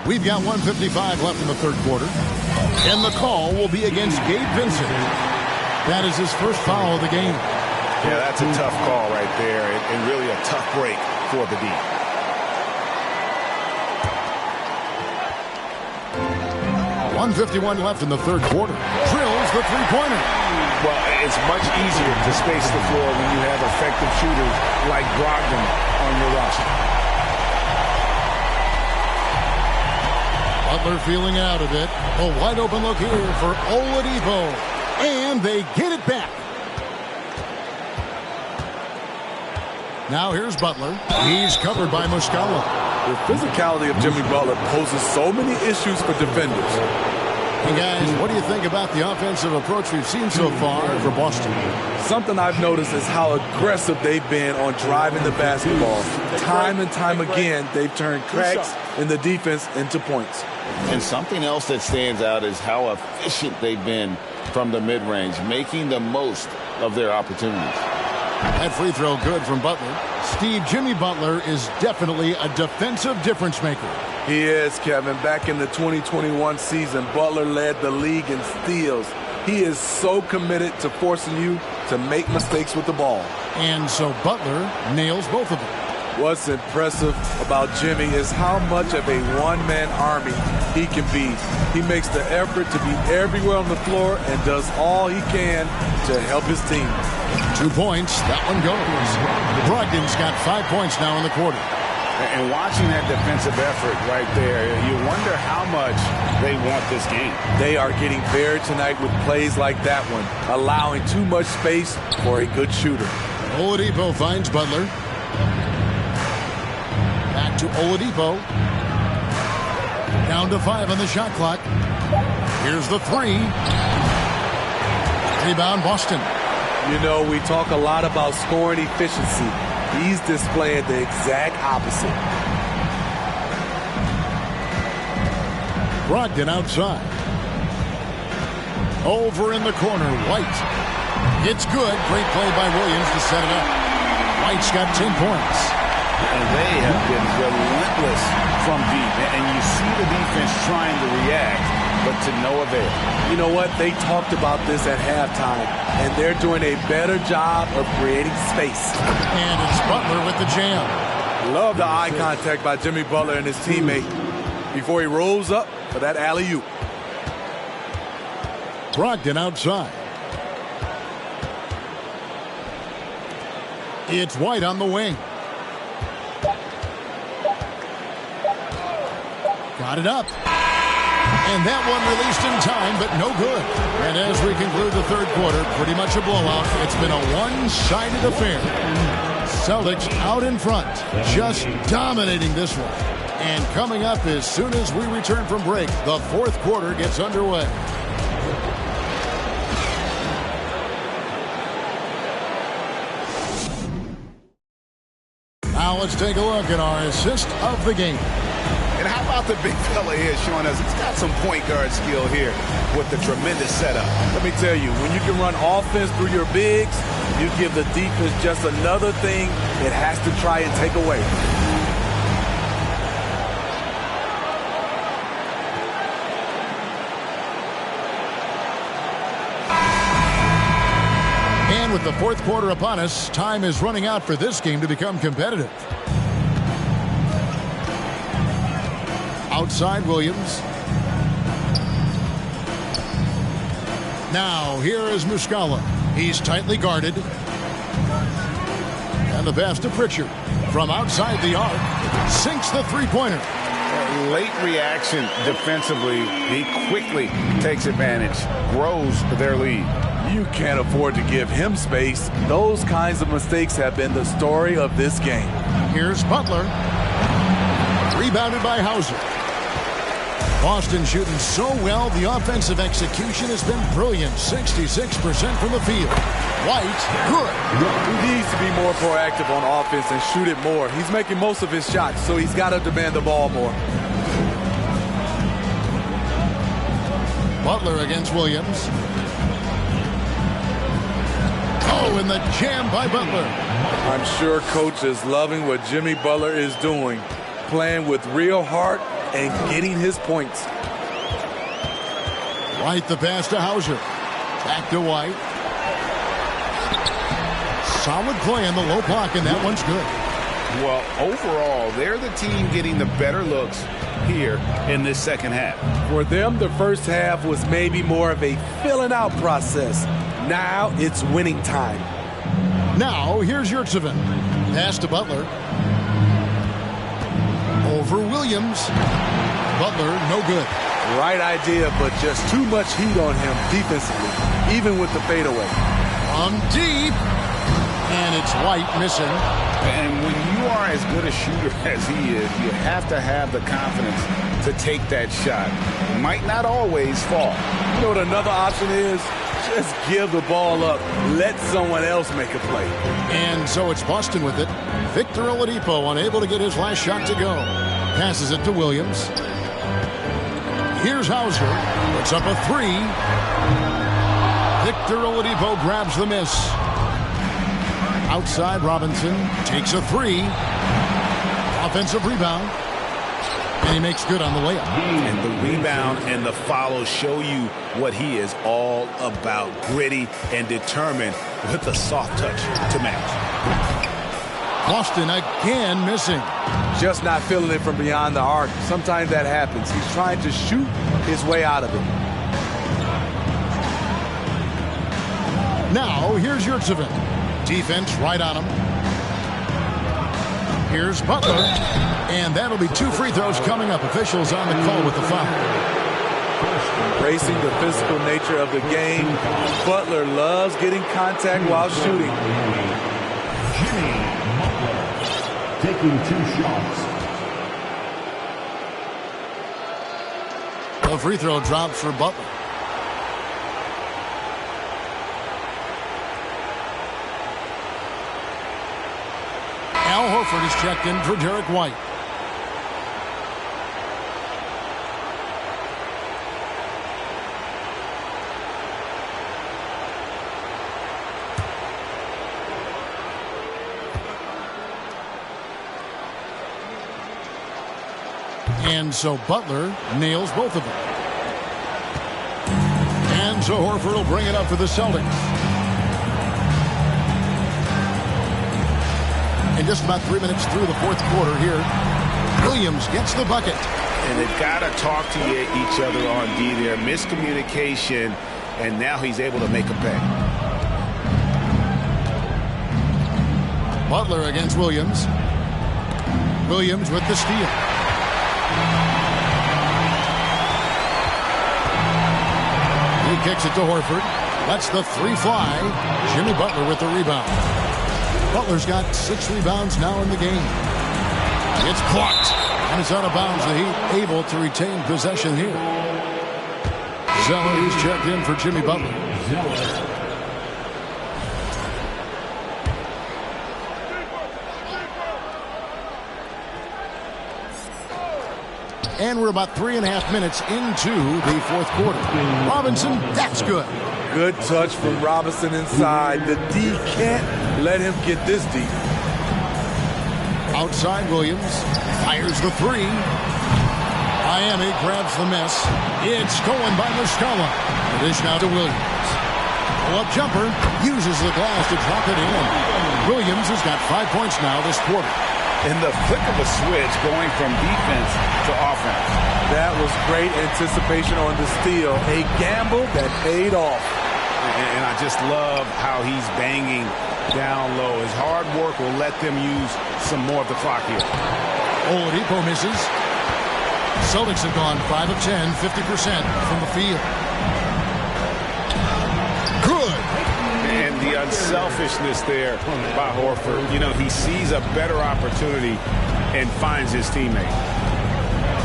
We've got 1:55 left in the third quarter. And the call will be against Gabe Vincent. That is his first foul of the game. Yeah, that's a tough call right there, and really a tough break for the D. 1:51 left in the third quarter. Drills the three-pointer. Well, it's much easier to space the floor when you have effective shooters like Brogdon on your roster. Butler feeling out of it. A wide open look here for Oladipo. And they get it back. Now here's Butler. He's covered by Muscala. The physicality of Jimmy Butler poses so many issues for defenders. Hey guys, what do you think about the offensive approach we've seen so far for Boston? Something I've noticed is how aggressive they've been on driving the basketball. Time and time again, they've turned cracks in the defense into points. And something else that stands out is how efficient they've been from the mid-range, making the most of their opportunities. That free throw good from Butler. Steve, Jimmy Butler is definitely a defensive difference maker. He is, Kevin. Back in the 2021 season, Butler led the league in steals. He is so committed to forcing you to make mistakes with the ball. And so Butler nails both of them. What's impressive about Jimmy is how much of a one-man army he can be. He makes the effort to be everywhere on the floor and does all he can to help his team. 2 points. That one goes. Brogdon's got 5 points now in the quarter. And watching that defensive effort right there, you wonder how much they want this game. They are getting bare tonight with plays like that one, allowing too much space for a good shooter. Oladipo finds Butler. Back to Oladipo. Down to 5 on the shot clock. Here's the 3. Rebound Boston. You know, we talk a lot about scoring efficiency. He's displaying the exact opposite. Brogdon outside. Over in the corner, White. It's good. Great play by Williams to set it up. White's got 10 points. And they have been relentless from deep. And you see the defense trying to react, but to no avail. You know what? They talked about this at halftime, and they're doing a better job of creating space. And it's Butler with the jam. Love the eye contact by Jimmy Butler and his teammate before he rolls up for that alley-oop. Brogdon outside. It's White on the wing. Got it up. And that one released in time, but no good. And as we conclude the third quarter, pretty much a blowout. It's been a one-sided affair. Celtics out in front, just dominating this one. And coming up as soon as we return from break, the fourth quarter gets underway. Now let's take a look at our assist of the game. And how about the big fella here showing us he's got some point guard skill here with the tremendous setup. Let me tell you, when you can run offense through your bigs, you give the defense just another thing it has to try and take away. And with the fourth quarter upon us, time is running out for this game to become competitive. Outside Williams. Now here is Muscala. He's tightly guarded. And the pass to Pritchard. From outside the arc, sinks the three-pointer. Late reaction defensively. He quickly takes advantage, grows their lead. You can't afford to give him space. Those kinds of mistakes have been the story of this game. Here's Butler. Rebounded by Hauser. Boston shooting so well, the offensive execution has been brilliant. 66% from the field. White, good. He needs to be more proactive on offense and shoot it more. He's making most of his shots, so he's got to demand the ball more. Butler against Williams. Oh, and the jam by Butler. I'm sure coach is loving what Jimmy Butler is doing, playing with real heart and getting his points. White the pass to Hauser. Back to White. Solid play on the low block, and that one's good. Well, overall, they're the team getting the better looks here in this second half. For them, the first half was maybe more of a filling out process. Now it's winning time. Now, here's Yurtseven. Pass to Butler. Over Williams. Butler, no good. Right idea, but just too much heat on him defensively, even with the fadeaway. From deep. And it's White missing. And when you are as good a shooter as he is, you have to have the confidence to take that shot. Might not always fall. You know what another option is? Just give the ball up. Let someone else make a play. And so it's Boston with it. Victor Oladipo unable to get his last shot to go. Passes it to Williams. Here's Hauser. Puts up a three. Victor Oladipo grabs the miss. Outside, Robinson takes a three. Offensive rebound. And he makes good on the layup. And the rebound and the follow show you what he is all about. Gritty and determined with a soft touch to match. Boston again missing. Just not feeling it from beyond the arc. Sometimes that happens. He's trying to shoot his way out of it. Now, here's Yurtseven. Defense right on him. Here's Butler. And that'll be two free throws coming up. Officials on the call with the foul. Embracing the physical nature of the game, Butler loves getting contact while shooting. Jimmy Butler taking two shots. The free throw drops for Butler. Al Horford is checked in for Derek White. And so Butler nails both of them. And so Horford will bring it up for the Celtics. And just about 3 minutes through the fourth quarter here, Williams gets the bucket. And they've got to talk to each other on D there. Miscommunication, and now he's able to make a pay. Butler against Williams. Williams with the steal. He kicks it to Horford. Lets the three fly. Jimmy Butler with the rebound. Butler's got 6 rebounds now in the game. It's blocked. And it's out of bounds. The Heat able to retain possession here. Zeller, who's checked in for Jimmy Butler. And we're about 3.5 minutes into the fourth quarter. Robinson, that's good. Good touch from Robinson inside. The D can't let him get this deep. Outside Williams. Fires the three. Miami grabs the miss. It's stolen by Muscala. The dish now to Williams. Pull-up jumper. Uses the glass to drop it in. Williams has got 5 points now this quarter. In the flick of a switch, going from defense to offense. That was great anticipation on the steal. A gamble that paid off. And I just love how he's banging down low. His hard work will let them use some more of the clock here. Oladipo misses. Celtics have gone 5 of 10, 50% from the field. Good. And the unselfishness there by Horford. You know, he sees a better opportunity and finds his teammate.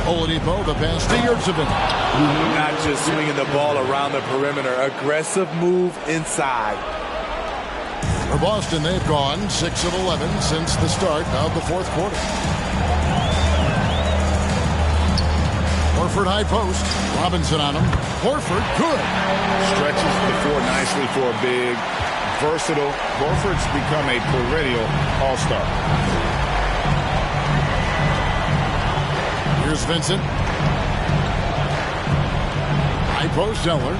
Oladipo, the pass to Yurtsevin. Not just swinging the ball around the perimeter. Aggressive move inside. For Boston, they've gone 6 of 11 since the start of the fourth quarter. Horford high post. Robinson on him. Horford, good. Stretches the floor nicely for a big, versatile. Horford's become a perennial all-star. Here's Vincent. High post Zeller.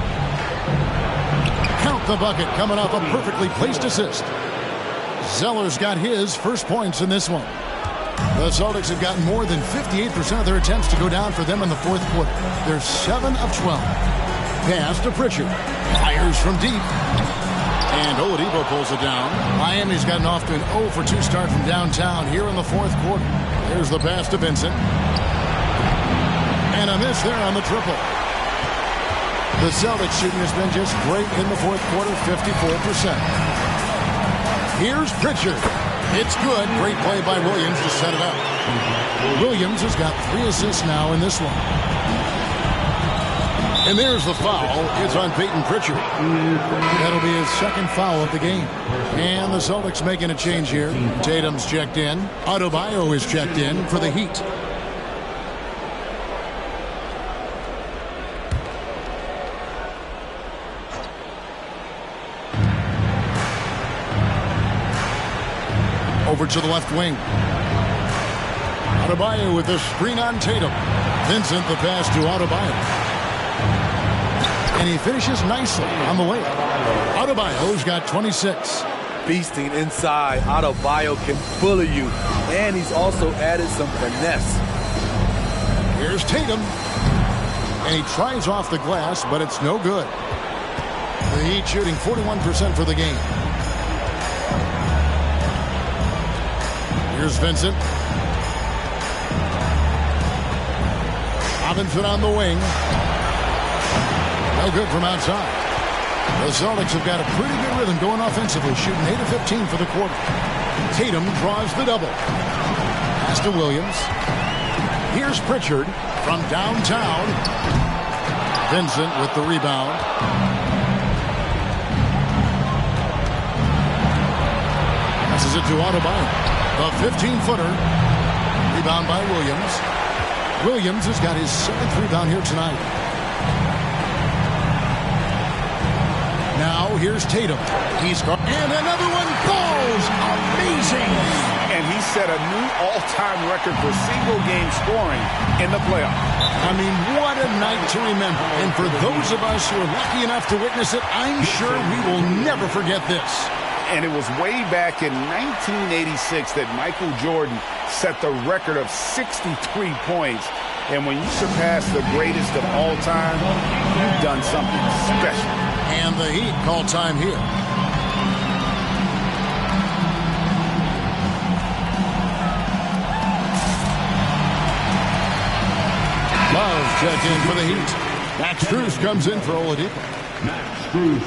Count the bucket coming off a perfectly placed assist. Zeller's got his first points in this one. The Celtics have gotten more than 58% of their attempts to go down for them in the fourth quarter. They're 7 of 12. Pass to Pritchard. Fires from deep. And Oladipo pulls it down. Miami's gotten off to an 0 for 2 start from downtown here in the fourth quarter. Here's the pass to Vincent. And a miss there on the triple. The Celtics shooting has been just great in the fourth quarter, 54%. Here's Pritchard. It's good. Great play by Williams to set it up. Williams has got 3 assists now in this one. And there's the foul. It's on Peyton Pritchard. That'll be his second foul of the game. And the Celtics making a change here. Tatum's checked in. Adebayo is checked in for the Heat. Over to the left wing. Adebayo with the screen on Tatum. Vincent the pass to Adebayo. And he finishes nicely on the way. Adebayo's got 26. Feasting inside. Adebayo can bully you. And he's also added some finesse. Here's Tatum. And he tries off the glass, but it's no good. The Heat shooting 41% for the game. Here's Vincent. Robinson on the wing. No good from outside. The Celtics have got a pretty good rhythm going offensively, shooting 8 of 15 for the quarter. Tatum draws the double. Pass to Williams. Here's Pritchard from downtown. Vincent with the rebound. Passes it to Adebayo. The 15-footer. Rebound by Williams. Williams has got his 7th rebound here tonight. Now here's Tatum. He's got, and another one goes. Amazing. And he set a new all-time record for single-game scoring in the playoffs. I mean, what a night to remember. And for those of us who are lucky enough to witness it, I'm sure we will never forget this. And it was way back in 1986 that Michael Jordan set the record of 63 points. And when you surpass the greatest of all time, you've done something special. And the Heat call time here. Love checked in for the Heat. Max Strus comes in for Oladipo. Max Cruz.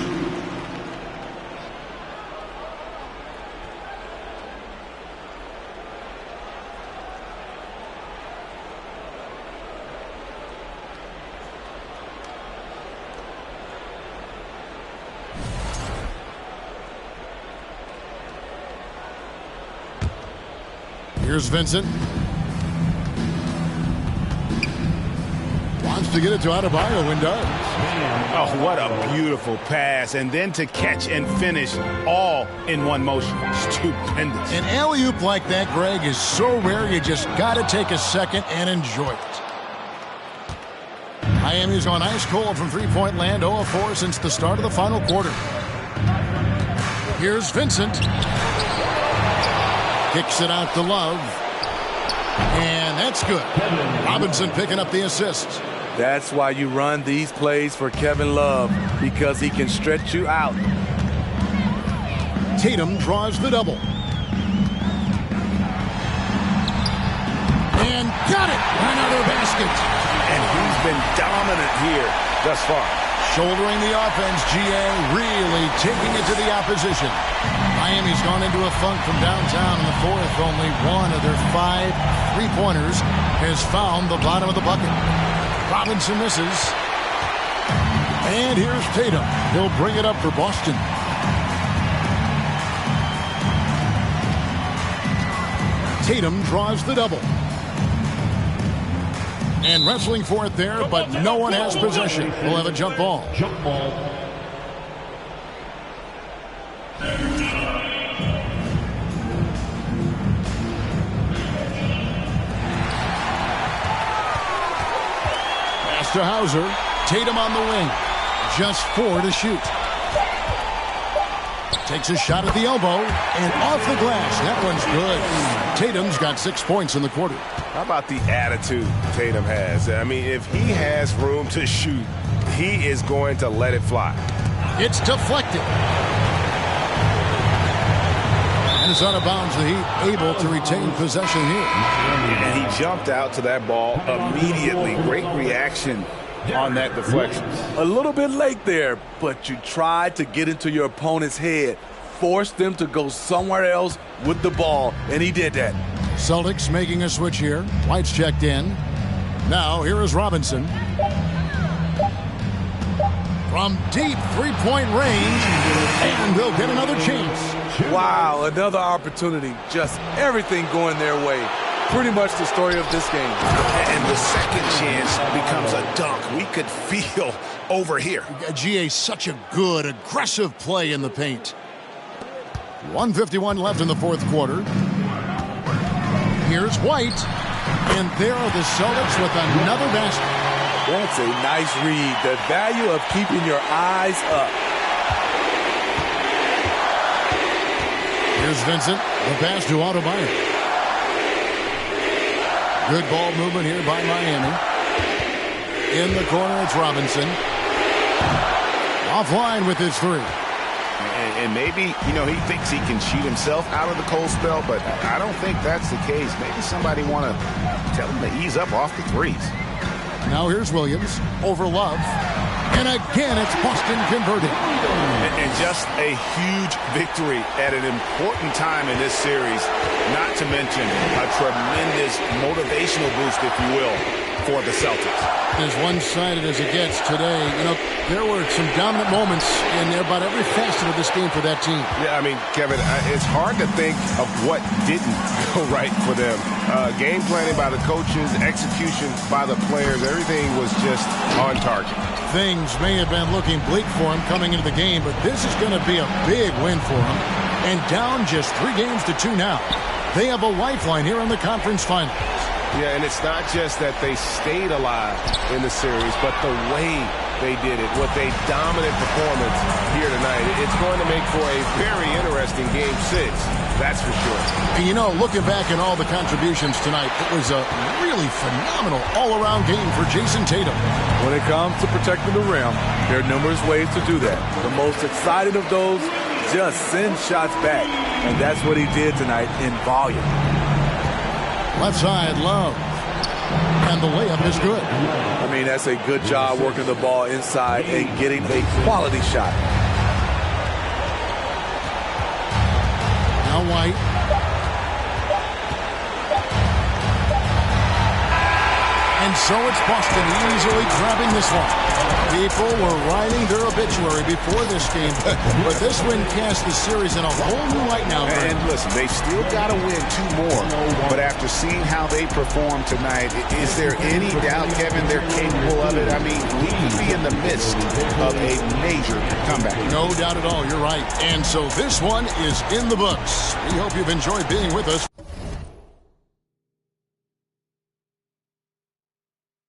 Here's Vincent. Wants to get it to Adebayo and does. Oh, what a beautiful pass. And then to catch and finish all in one motion. Stupendous. An alley-oop like that, Greg, is so rare you just got to take a second and enjoy it. Miami's gone ice cold from three-point land, 0 of 4 since the start of the final quarter. Here's Vincent. Kicks it out to Love. And that's good. Robinson picking up the assist. That's why you run these plays for Kevin Love, because he can stretch you out. Tatum draws the double. And got it! Another basket. And he's been dominant here thus far. Shouldering the offense, GA really taking it to the opposition. Miami's gone into a funk from downtown in the fourth. Only one of their 5 3-pointers has found the bottom of the bucket. Robinson misses. And here's Tatum. He'll bring it up for Boston. Tatum draws the double. And wrestling for it there, but no one has possession. We'll have a jump ball. Jump ball. Pass to Hauser. Tatum on the wing. Just 4 to shoot. Takes a shot at the elbow and off the glass. That one's good. Tatum's got 6 points in the quarter. How about the attitude Tatum has? I mean, if he has room to shoot, he is going to let it fly. It's deflected. And it's out of bounds. The Heat able to retain possession here. And he jumped out to that ball immediately. Great reaction on that deflection. A little bit late there, but you tried to get into your opponent's head, force them to go somewhere else with the ball, and he did that. Celtics making a switch here. White's checked in. Now here is Robinson. From deep three-point range, and they'll get another chance. Wow, another opportunity. Just everything going their way. Pretty much the story of this game. And the second chance becomes a dunk. We could feel over here. GA, such a good, aggressive play in the paint. 1:51 left in the fourth quarter. Here's White. And there are the Celtics with another basket. That's a nice read. The value of keeping your eyes up. Here's Vincent. The pass to Adebayo. Good ball movement here by Miami. In the corner, it's Robinson. Offline with his 3. And maybe, he thinks he can cheat himself out of the cold spell, but I don't think that's the case. Maybe somebody want to tell him to ease up off the threes. Now here's Williams over Love. And again, it's Boston converted. And just a huge victory at an important time in this series. Not to mention a tremendous motivational boost, if you will, for the Celtics. As one-sided as it gets today, there were some dominant moments in about every facet of this game for that team. Yeah, I mean, Kevin, it's hard to think of what didn't go right for them. Game planning by the coaches, execution by the players, everything was just on target. Things may have been looking bleak for him coming into the game, but this is going to be a big win for him. And down just 3 games to 2 now. They have a lifeline here in the conference finals. Yeah, and it's not just that they stayed alive in the series, but the way they did it with a dominant performance here tonight. It's going to make for a very interesting Game 6, that's for sure. And looking back at all the contributions tonight, it was a really phenomenal all-around game for Jason Tatum. When it comes to protecting the rim, there are numerous ways to do that. The most exciting of those, just send shots back. And that's what he did tonight in volume. Left side, Love. And the layup is good. I mean, that's a good job working the ball inside and getting a quality shot. Now White. And so it's Boston easily grabbing this one. People were writing their obituary before this game, but this win cast the series in a whole new light now. And listen, they still got to win 2 more. But after seeing how they performed tonight, is there any doubt, Kevin, they're capable of it? I mean, we could be in the midst of a major comeback. No doubt at all. You're right. And so this one is in the books. We hope you've enjoyed being with us.